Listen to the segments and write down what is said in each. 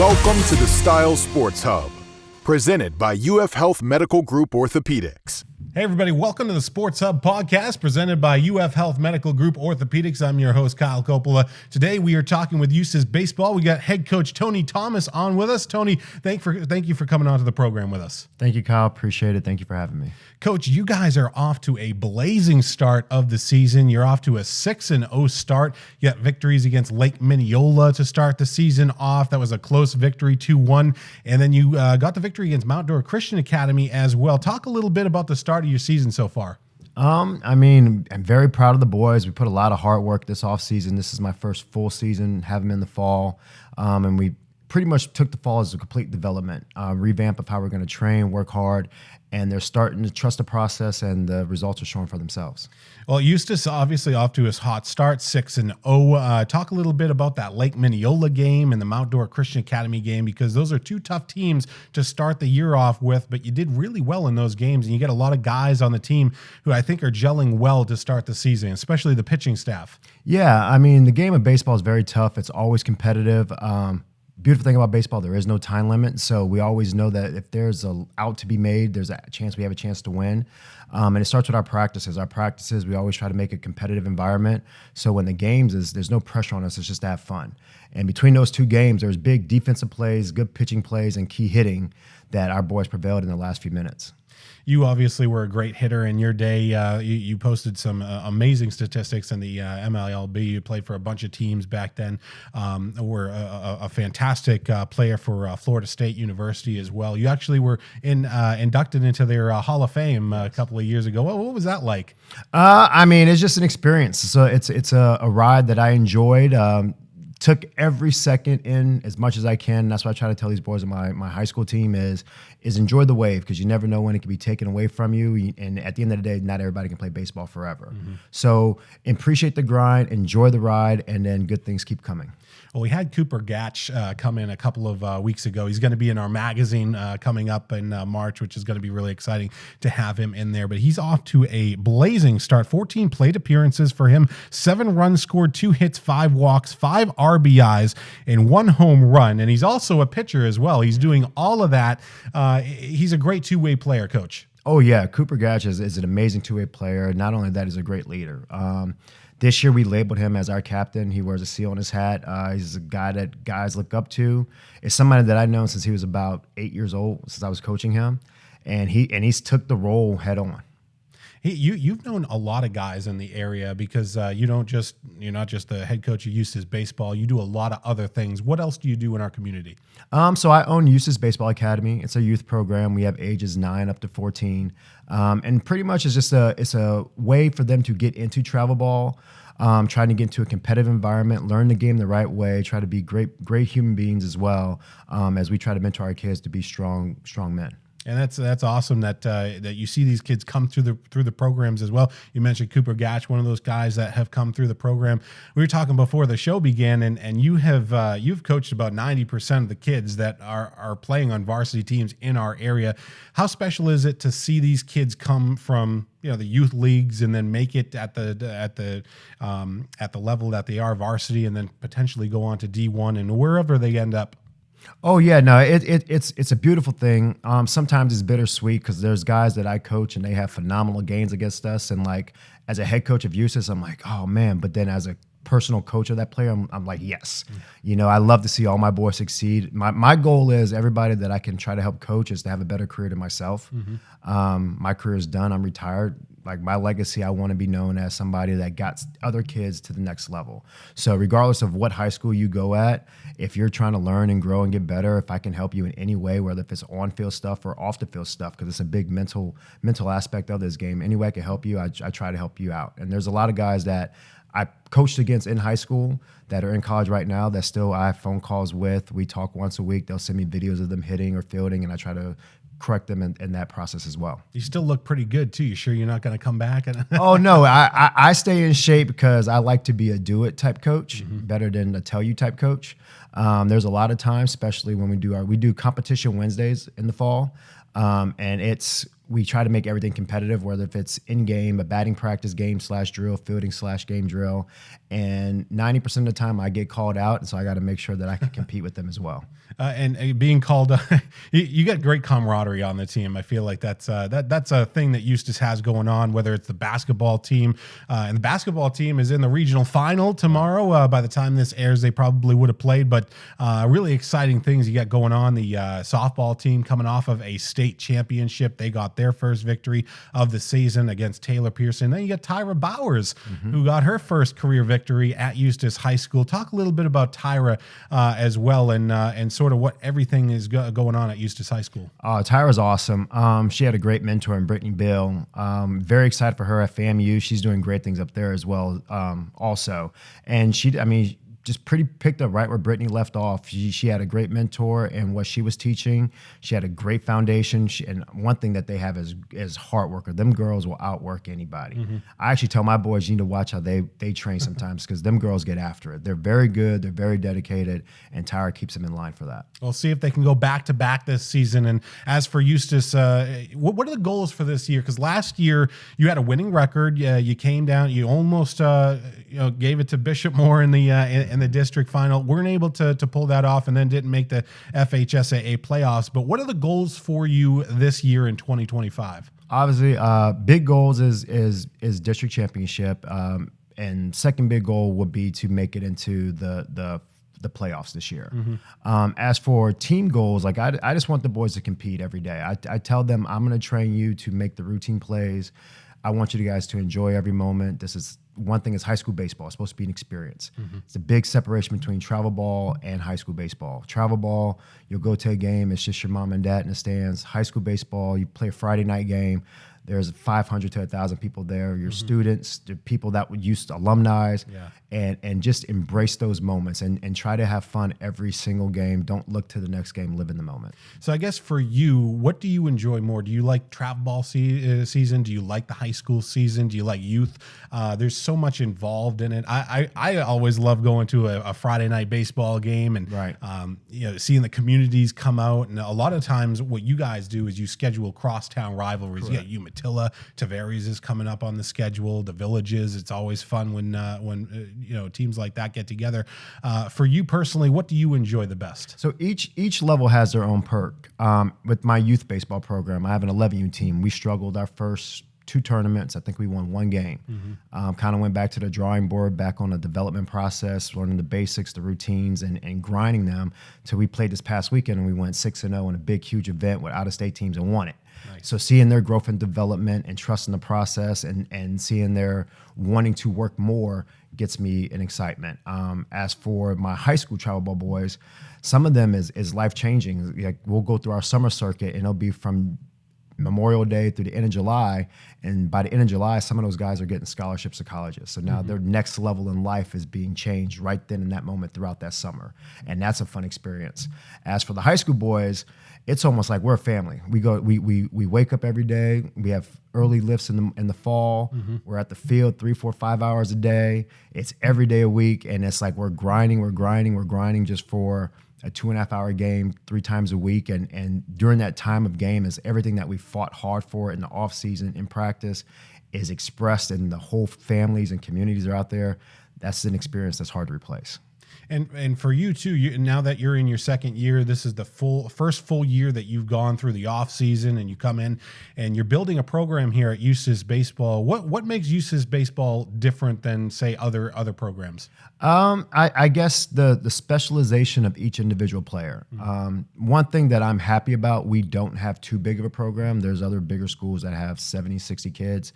Welcome to the Style Sports Hub, presented by UF Health Medical Group Orthopaedics. Hey everybody, welcome to the Sports Hub podcast presented by UF Health Medical Group Orthopaedics. I'm your host, Kyle Coppola. Today we are talking with Eustis Baseball. We got head coach Tony Thomas on with us. Tony, thank you for coming on to the program with us. Thank you, Kyle. Appreciate it. Thank you for having me. Coach, you guys are off to a blazing start of the season. You're off to a 6-0 start. You got victories against Lake Mineola to start the season off. That was a close victory, 2-1. And then you got the victory against Mount Dora Christian Academy as well. Talk a little bit about the start of your season so far. I'm very proud of the boys. We put a lot of hard work this offseason. This is my first full season, have them in the fall. And we pretty much took the fall as a complete development, revamp of how we're going to train, work hard, and they're starting to trust the process, and the results are showing for themselves. Well, Eustis obviously off to his hot start, 6-0. Talk a little bit about that Lake Mineola game and the Mount Dora Christian Academy game, because those are two tough teams to start the year off with, but you did really well in those games, and you get a lot of guys on the team who I think are gelling well to start the season, especially the pitching staff. Yeah, the game of baseball is very tough. It's always competitive. Beautiful thing about baseball, there is no time limit, so we always know that if there's a out to be made, there's a chance we have a chance to win. And it starts with our practices. Our practices, we always try to make a competitive environment, so when the games there's no pressure on us, it's just to have fun. And between those two games, there's big defensive plays, good pitching plays, and key hitting that our boys prevailed in the last few minutes. You obviously were a great hitter in your day. You posted some amazing statistics in the MLB. You played for a bunch of teams back then. Were a fantastic player for Florida State University as well. You actually were inducted into their Hall of Fame a couple of years ago. What was that like? It's just an experience. So it's a ride that I enjoyed. Took every second in as much as I can. That's what I try to tell these boys on my high school team is enjoy the wave, because you never know when it can be taken away from you. And at the end of the day, not everybody can play baseball forever. Mm-hmm. So appreciate the grind, enjoy the ride, and then good things keep coming. Well, we had Cooper Gatch come in a couple of weeks ago. He's going to be in our magazine coming up in March, which is going to be really exciting to have him in there. But he's off to a blazing start. 14 plate appearances for him, 7 runs scored, 2 hits, 5 walks, 5 RBIs, and 1 home run. And he's also a pitcher as well. He's doing all of that. He's a great two-way player, Coach. Oh, yeah. Cooper Gatch is an amazing two-way player. Not only that, he's a great leader. This year, we labeled him as our captain. He wears a seal on his hat. He's a guy that guys look up to. It's somebody that I've known since he was about 8 years old, since I was coaching him, and he's took the role head on. You've known a lot of guys in the area, because you're not just the head coach of Eustis Baseball. You do a lot of other things. What else do you do in our community? So I own Eustis Baseball Academy. It's a youth program. We have ages 9 up to 14, and pretty much it's a way for them to get into travel ball, trying to get into a competitive environment, learn the game the right way, try to be great human beings as well, as we try to mentor our kids to be strong men. And that's awesome that you see these kids come through the programs as well. You mentioned Cooper Gatch, one of those guys that have come through the program. We were talking before the show began, and you've coached about 90% of the kids that are playing on varsity teams in our area. How special is it to see these kids come from the youth leagues and then make it at the level that they are, varsity, and then potentially go on to D1 and wherever they end up? Oh yeah, no, it's a beautiful thing. Sometimes it's bittersweet, because there's guys that I coach and they have phenomenal gains against us, and like as a head coach of Eustis, I'm like, oh man. But then as a personal coach of that player, I'm like, yes. I love to see all my boys succeed. My goal is everybody that I can try to help coach is to have a better career than myself. Mm-hmm. My career is done. I'm retired. Like my legacy, I want to be known as somebody that got other kids to the next level. So regardless of what high school you go at, if you're trying to learn and grow and get better, if I can help you in any way, whether if it's on-field stuff or off-the-field stuff, because it's a big mental aspect of this game. Any way I can help you, I try to help you out. And there's a lot of guys that I coached against in high school that are in college right now that still I have phone calls with. We talk once a week. They'll send me videos of them hitting or fielding, and I try to correct them in that process as well. You still look pretty good too. You sure you're not going to come back? Oh no, I stay in shape because I like to be a do it type coach, better than a tell you type coach. There's a lot of times, especially when we do competition Wednesdays in the fall. And we try to make everything competitive, whether if it's in-game, a batting practice game / drill, fielding / game drill. And 90% of the time I get called out, and so I got to make sure that I can compete with them as well. And being called, you got great camaraderie on the team. I feel like that's a thing that Eustis has going on, whether it's the basketball team. And the basketball team is in the regional final tomorrow. By the time this airs, they probably would have played. But really exciting things you got going on. The softball team coming off of a state championship. They got their first victory of the season against Taylor Pearson. Then you got Tyra Bowers, who got her first career victory at Eustis High School. Talk a little bit about Tyra as well, and sort of what everything is going on at Eustis High School. Tyra's awesome. She had a great mentor in Brittany Bill. Very excited for her at FAMU. She's doing great things up there as well, also. And just pretty picked up right where Brittany left off. She had a great mentor in what she was teaching. She had a great foundation. And one thing that they have is hard worker. Them girls will outwork anybody. I actually tell my boys, you need to watch how they train sometimes, because them girls get after it. They're very good. They're very dedicated. And Tyra keeps them in line for that. We'll see if they can go back to back this season. And as for Eustis, what are the goals for this year? Because last year you had a winning record. You came down. You almost gave it to Bishop Moore in the district final. Weren't able to pull that off, and then didn't make the FHSAA playoffs. But what are the goals for you this year in 2025? Obviously, big goals is district championship, and second big goal would be to make it into the playoffs this year. As for team goals, like I just want the boys to compete every day. I tell them, I'm going to train you to make the routine plays. I want you guys to enjoy every moment. This is one thing, is high school baseball. It's supposed to be an experience. It's a big separation between travel ball and high school baseball. Travel ball, you'll go to a game, it's just your mom and dad in the stands. High school baseball, you play a Friday night game. There's 500 to 1,000 people there. Your students, the people that would use alumni, and just embrace those moments and try to have fun every single game. Don't look to the next game. Live in the moment. So I guess for you, what do you enjoy more? Do you like travel ball season? Do you like the high school season? Do you like youth? There's so much involved in it. I always love going to a Friday night baseball game and seeing the communities come out. And a lot of times what you guys do is you schedule crosstown rivalries. Correct. You got Umatilla, Tavares is coming up on the schedule. The Villages. It's always fun when teams like that get together. For you personally, what do you enjoy the best? So each level has their own perk. With my youth baseball program, I have an 11U team. We struggled our first 2 tournaments. I think we won 1 game. Kind of went back to the drawing board, back on the development process, learning the basics, the routines, and grinding them till we played this past weekend, and we went 6-0 in a big, huge event with out-of-state teams and won it. Nice. So seeing their growth and development and trusting the process and seeing their wanting to work more gets me an excitement. As for my high school travel ball boys, some of them is life-changing. Like, we'll go through our summer circuit, and it'll be from Memorial Day through the end of July, and by the end of July, some of those guys are getting scholarships to colleges. So now their next level in life is being changed right then in that moment throughout that summer, and that's a fun experience. As for the high school boys, it's almost like we're a family. We wake up every day. We have early lifts in the fall. We're at the field 3, 4, 5 hours a day. It's every day a week, and it's like we're grinding just for a 2.5 hour game 3 times a week. And during that time of game is everything that we fought hard for in the off season, in practice, is expressed, and the whole families and communities are out there. That's an experience that's hard to replace. And for you too, now that you're in your second year, this is the first full year that you've gone through the off season, and you come in and you're building a program here at Eustis Baseball. What makes Eustis Baseball different than, say, other programs? I guess the specialization of each individual player. One thing that I'm happy about, we don't have too big of a program. There's other bigger schools that have 70, 60 kids.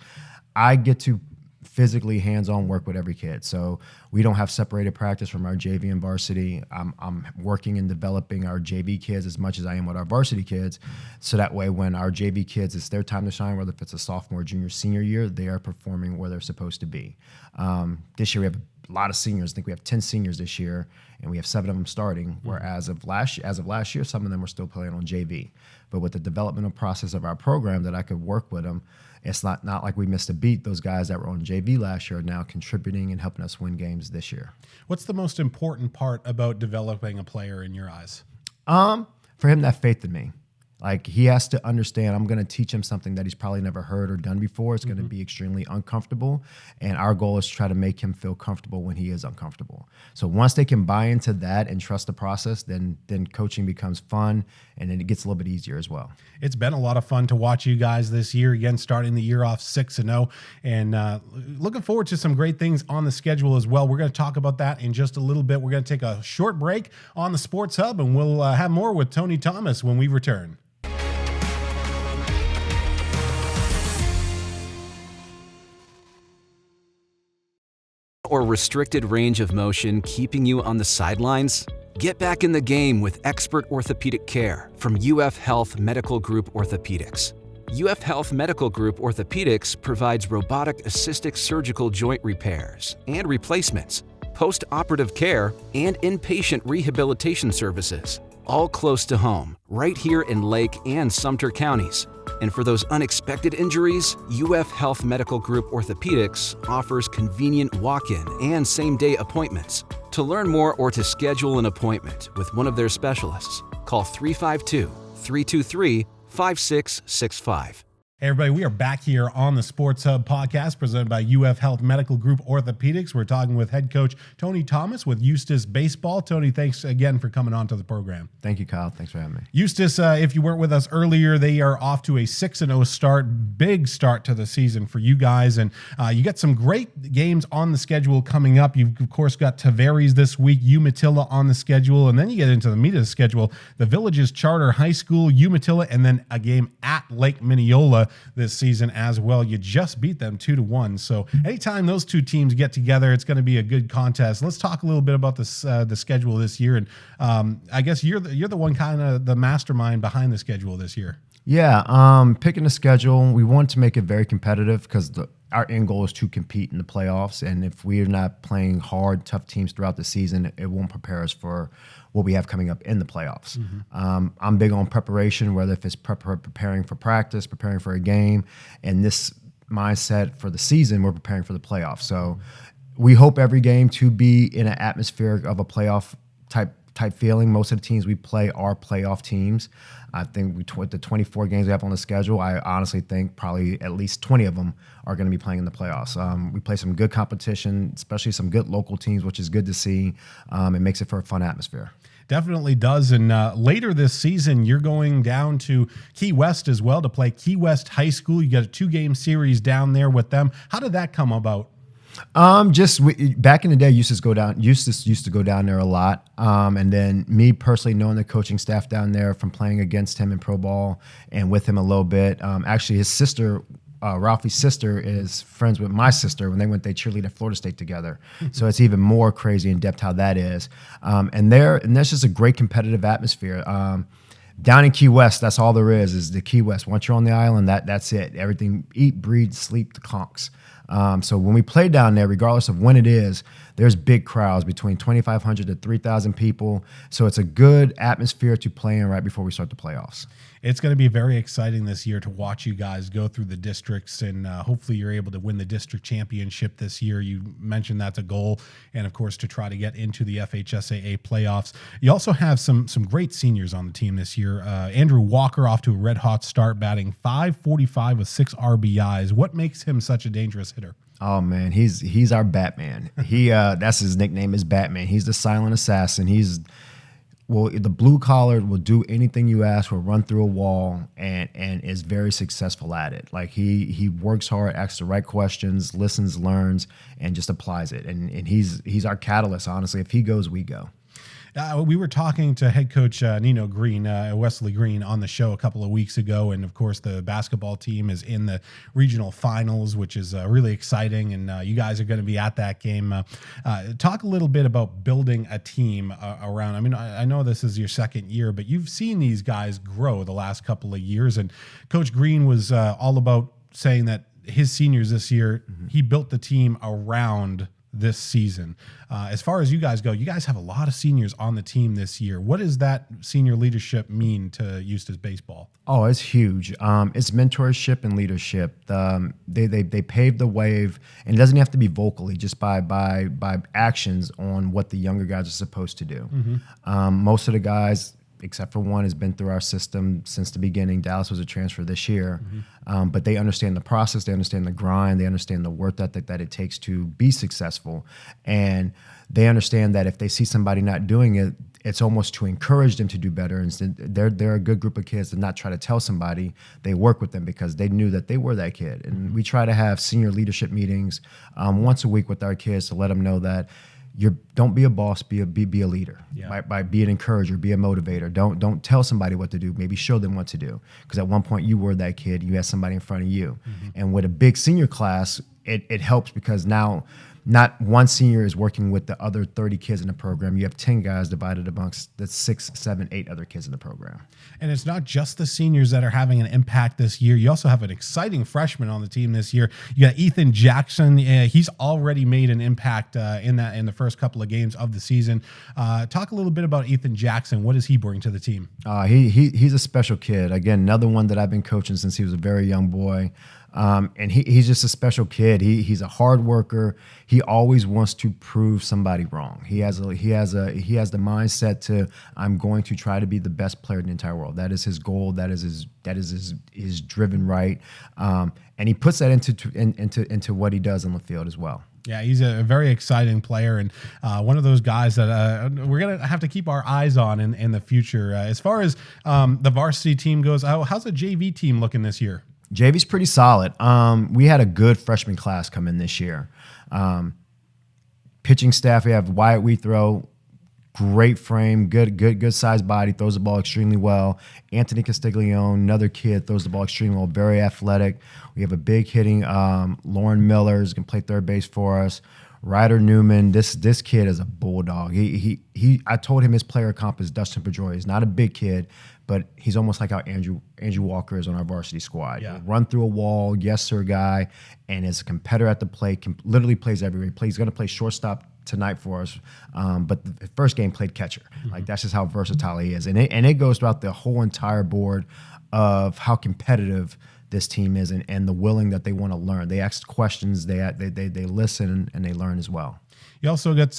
I get to physically hands-on work with every kid. So we don't have separated practice from our JV and varsity. I'm working and developing our JV kids as much as I am with our varsity kids. So that way when our JV kids, it's their time to shine, whether if it's a sophomore, junior, senior year, they are performing where they're supposed to be. This year we have a lot of seniors. I think we have 10 seniors this year, and we have 7 of them starting, whereas as of last year, some of them were still playing on JV. But with the developmental process of our program that I could work with them, it's not like we missed a beat. Those guys that were on JV last year are now contributing and helping us win games this year. What's the most important part about developing a player in your eyes? For him, that faith in me. Like, he has to understand I'm going to teach him something that he's probably never heard or done before. It's going to be extremely uncomfortable. And our goal is to try to make him feel comfortable when he is uncomfortable. So once they can buy into that and trust the process, then coaching becomes fun, and then it gets a little bit easier as well. It's been a lot of fun to watch you guys this year. Again, starting the year off 6-0, and looking forward to some great things on the schedule as well. We're going to talk about that in just a little bit. We're going to take a short break on the Sports Hub, and we'll have more with Tony Thomas when we return. Or restricted range of motion keeping you on the sidelines? Get back in the game with expert orthopedic care from UF Health Medical Group Orthopaedics. UF Health Medical Group Orthopaedics provides robotic-assisted surgical joint repairs and replacements, post-operative care, and inpatient rehabilitation services, all close to home, right here in Lake and Sumter counties. And for those unexpected injuries, UF Health Medical Group Orthopaedics offers convenient walk-in and same-day appointments. To learn more or to schedule an appointment with one of their specialists, call 352-323-5665. Hey everybody, we are back here on the Sports Hub podcast presented by UF Health Medical Group Orthopaedics. We're talking with head coach Tony Thomas with Eustis Baseball. Tony, thanks again for coming on to the program. Thank you, Kyle. Thanks for having me. Eustis, if you weren't with us earlier, they are off to a 6-0 start, big start to the season for you guys. And you got some great games on the schedule coming up. You've, of course, got Tavares this week, Umatilla on the schedule. And then you get into the meat of the schedule, the Villages Charter High School, Umatilla, and then a game at Lake Minneola this season as well. You just beat them 2-1. So anytime those two teams get together, it's going to be a good contest. Let's talk a little bit about this the schedule this year. And I guess you're the one kind of the mastermind behind the schedule this year. Yeah, picking the schedule, we want to make it very competitive because our end goal is to compete in the playoffs. And if we're not playing hard, tough teams throughout the season, it won't prepare us for what we have coming up in the playoffs. I'm big on preparation, whether if it's preparing for practice, preparing for a game, and this mindset for the season, we're preparing for the playoffs. So we hope every game to be in an atmosphere of a playoff type feeling. Most of the teams we play are playoff teams. I think with the 24 games we have on the schedule, I honestly think probably at least 20 of them are going to be playing in the playoffs. We play some good competition, especially some good local teams, which is good to see. It makes it for a fun atmosphere. Definitely does. And later this season, you're going down to Key West as well to play Key West High School. You got a 2-game series down there with them. How did that come about? Back in the day, Eustis used to go down there a lot. And then me personally knowing the coaching staff down there from playing against him in pro ball and with him a little bit. Actually, his sister, Ralphie's sister, is friends with my sister when they cheerlead at Florida State together. So it's even more crazy in depth how that is. And that's just a great competitive atmosphere. Down in Key West, that's all there is the Key West. Once you're on the island, that's it. Everything, eat, breathe, sleep, the conchs. So when we play down there, regardless of when it is, there's big crowds between 2,500 to 3,000 people. So it's a good atmosphere to play in right before we start the playoffs. It's going to be very exciting this year to watch you guys go through the districts, and hopefully you're able to win the district championship this year. You mentioned that's a goal, and of course to try to get into the FHSAA playoffs. You also have some great seniors on the team this year. Andrew Walker off to a red hot start, batting .545 with 6 RBIs. What makes him such a dangerous hitter? Oh man, he's our Batman. That's his nickname is Batman. He's the silent assassin. The blue collar will do anything you ask, will run through a wall, and is very successful at it. Like he works hard, asks the right questions, listens, learns, and just applies it. And he's our catalyst, honestly. If he goes, we go. We were talking to head coach Nino Green, Wesley Green, on the show a couple of weeks ago, and of course the basketball team is in the regional finals, which is really exciting, and you guys are going to be at that game. Talk a little bit about building a team around. I mean, I know this is your second year, but you've seen these guys grow the last couple of years, and Coach Green was all about saying that his seniors this year, he built the team around this season. As far as you guys go, you guys have a lot of seniors on the team this year. What does that senior leadership mean to Eustis baseball? Oh, it's huge. It's mentorship and leadership. They pave the wave, and it doesn't have to be vocally, just by actions on what the younger guys are supposed to do. Most of the guys except for one, has been through our system since the beginning. Dallas was a transfer this year. But they understand the process, they understand the grind, they understand the work ethic that it takes to be successful. And they understand that if they see somebody not doing it, it's almost to encourage them to do better. And they're a good group of kids to not try to tell somebody. They work with them because they knew that they were that kid. And we try to have senior leadership meetings once a week with our kids to let them know that don't be a boss, be a leader. Yeah. By be an encourager, be a motivator. Don't tell somebody what to do. Maybe show them what to do. Because at one point you were that kid. You had somebody in front of you. And with a big senior class, it helps because now not one senior is working with the other 30 kids in the program. You have 10 guys divided amongst the 6, 7, 8 other kids in the program. And it's not just the seniors that are having an impact this year. You also have an exciting freshman on the team this year. You got Ethan Jackson. He's already made an impact in the first couple of games of the season. Talk a little bit about Ethan Jackson. What does he bring to the team? He's a special kid. Again, another one that I've been coaching since he was a very young boy. And he's just a special kid. He's a hard worker. He always wants to prove somebody wrong. He has the mindset to, I'm going to try to be the best player in the entire world. That is his goal. That is his driven right. And he puts that into what he does on the field as well. Yeah, he's a very exciting player and one of those guys that we're going to have to keep our eyes on in the future. As far as the varsity team goes, how's the JV team looking this year? JV's pretty solid. We had a good freshman class come in this year. Pitching staff, we have Wyatt Wethrow, great frame, good sized body, throws the ball extremely well. Anthony Castiglione, another kid, throws the ball extremely well, very athletic. We have a big hitting Lauren Millers, can play third base for us. Ryder Newman, this kid is a bulldog. I told him his player comp is Dustin Pedroia. He's not a big kid, but he's almost like how Andrew Walker is on our varsity squad. Yeah. Run through a wall, yes sir guy, and is a competitor at the plate, literally plays everywhere. He's going to play shortstop tonight for us, but the first game played catcher. Like that's just how versatile he is. And it goes throughout the whole entire board of how competitive this team is and the willing that they want to learn. They ask questions, they listen, and they learn as well. You also got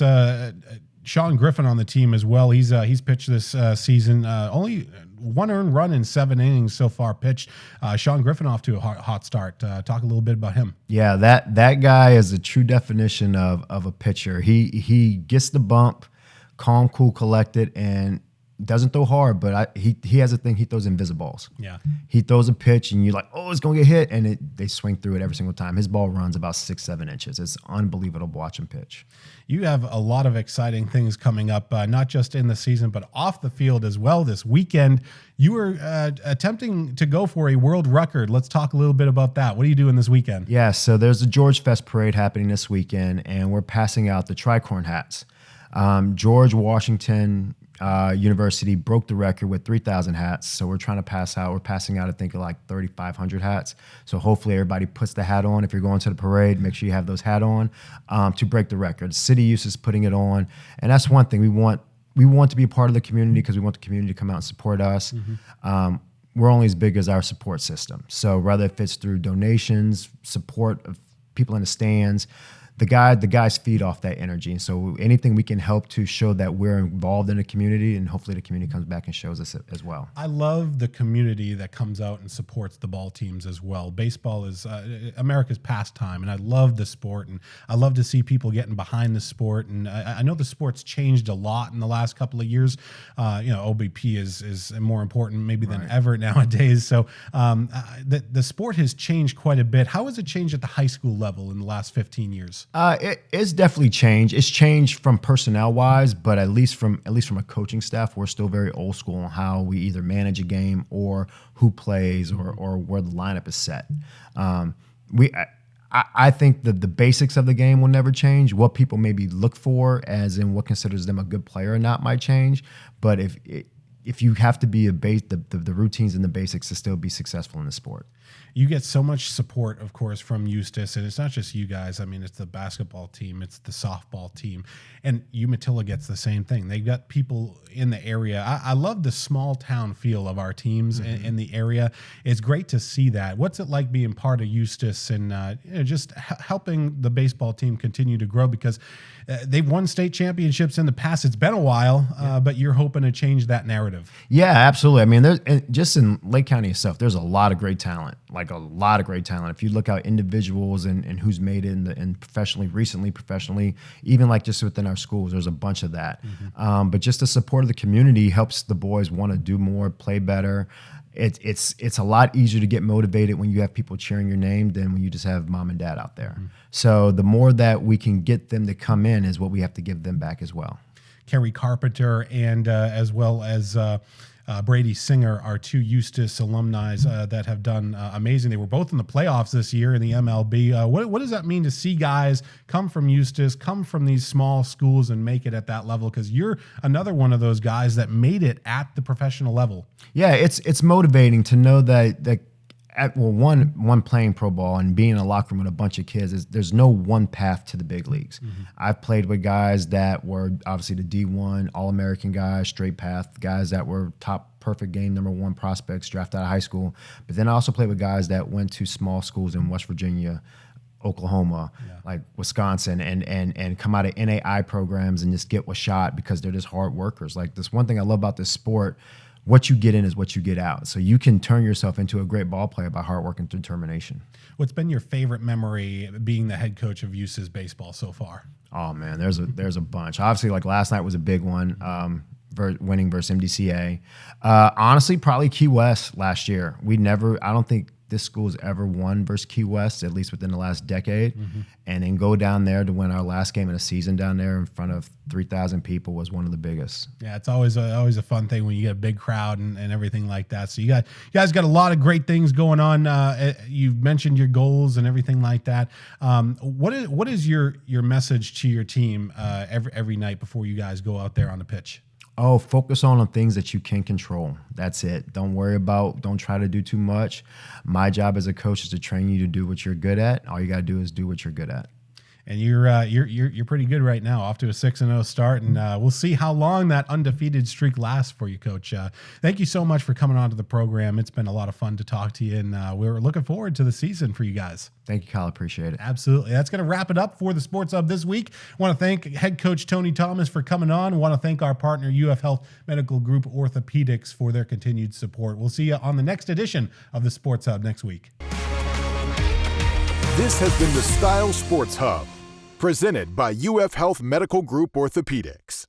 Sean Griffin on the team as well. He's pitched this season. Only one earned run in 7 innings so far pitched. Sean Griffin off to a hot start. Talk a little bit about him. Yeah, that guy is a true definition of a pitcher. He gets the bump, calm, cool, collected, and doesn't throw hard, but he has a thing. He throws invisible balls. Yeah, he throws a pitch, and you're like, oh, it's gonna get hit, and they swing through it every single time. His ball runs about 6-7 inches. It's unbelievable to watch him pitch. You have a lot of exciting things coming up, not just in the season, but off the field as well. This weekend, you were attempting to go for a world record. Let's talk a little bit about that. What are you doing this weekend? Yeah, so there's a George Fest parade happening this weekend, and we're passing out the tricorn hats. George Washington University broke the record with 3,000 hats. So we're trying to pass out. We're passing out, I think, like 3,500 hats. So hopefully everybody puts the hat on. If you're going to the parade, make sure you have those hat on to break the record. City Eustis is putting it on. And that's one thing. We want to be a part of the community because we want the community to come out and support us. We're only as big as our support system. So whether if it's through donations, support of people in the stands, the guys feed off that energy. And so anything we can help to show that we're involved in the community, and hopefully the community comes back and shows us it as well. I love the community that comes out and supports the ball teams as well. Baseball is America's pastime, and I love the sport, and I love to see people getting behind the sport. And I know the sport's changed a lot in the last couple of years. OBP is more important maybe than ever nowadays. So the sport has changed quite a bit. How has it changed at the high school level in the last 15 years? It's definitely changed. It's changed from personnel wise, but at least from a coaching staff, we're still very old school on how we either manage a game or who plays or where the lineup is set. I think that the basics of the game will never change. What people maybe look for, as in what considers them a good player or not, might change. But if you have to be the routines and the basics to still be successful in the sport. You get so much support, of course, from Eustis, and it's not just you guys. I mean, it's the basketball team, it's the softball team, and Umatilla gets the same thing. They've got people in the area. I love the small town feel of our teams in the area. It's great to see that. What's it like being part of Eustis and just helping the baseball team continue to grow? Because they've won state championships in the past. It's been a while, but you're hoping to change that narrative. imperative. Yeah, absolutely. I mean, just in Lake County itself, there's a lot of great talent, like a lot of great talent. If you look out individuals and who's made it in professionally, even like just within our schools, there's a bunch of that. But just the support of the community helps the boys want to do more, play better. It's a lot easier to get motivated when you have people cheering your name than when you just have mom and dad out there. So the more that we can get them to come in is what we have to give them back as well. Kerry Carpenter and as well as Brady Singer are two Eustis alumni that have done amazing. They were both in the playoffs this year in the MLB. What does that mean to see guys come from Eustis, come from these small schools and make it at that level? Because you're another one of those guys that made it at the professional level. Yeah, it's motivating to know that one playing pro ball and being in a locker room with a bunch of kids, there's no one path to the big leagues. I've played with guys that were obviously the D1 All-American guys, straight path, guys that were top perfect game #1 prospects drafted out of high school. But then I also played with guys that went to small schools in West Virginia, Oklahoma, like Wisconsin, and come out of NAI programs and just get a shot because they're just hard workers. Like, this one thing I love about this sport, what you get in is what you get out. So you can turn yourself into a great ball player by hard work and determination. What's been your favorite memory being the head coach of Eustis baseball so far? Oh man, there's a bunch. Obviously, like last night was a big one, winning versus MDCA. Honestly, probably Key West last year. I don't think this school's ever won versus Key West, at least within the last decade. And then go down there to win our last game of the season down there in front of 3,000 people was one of the biggest. Yeah, it's always a fun thing when you get a big crowd and everything like that. So you guys got a lot of great things going on. You've mentioned your goals and everything like that. What is your message to your team every night before you guys go out there on the pitch? Oh, focus on the things that you can control. That's it. Don't try to do too much. My job as a coach is to train you to do what you're good at. All you got to do is do what you're good at. And you're pretty good right now, off to a 6-0 start, and we'll see how long that undefeated streak lasts for you, Coach. Thank you so much for coming on to the program. It's been a lot of fun to talk to you, and we're looking forward to the season for you guys. Thank you, Kyle. Appreciate it. Absolutely. That's going to wrap it up for the Sports Hub this week. I want to thank head coach Tony Thomas for coming on. I want to thank our partner, UF Health Medical Group Orthopaedics, for their continued support. We'll see you on the next edition of the Sports Hub next week. This has been the Style Sports Hub, presented by UF Health Medical Group Orthopaedics.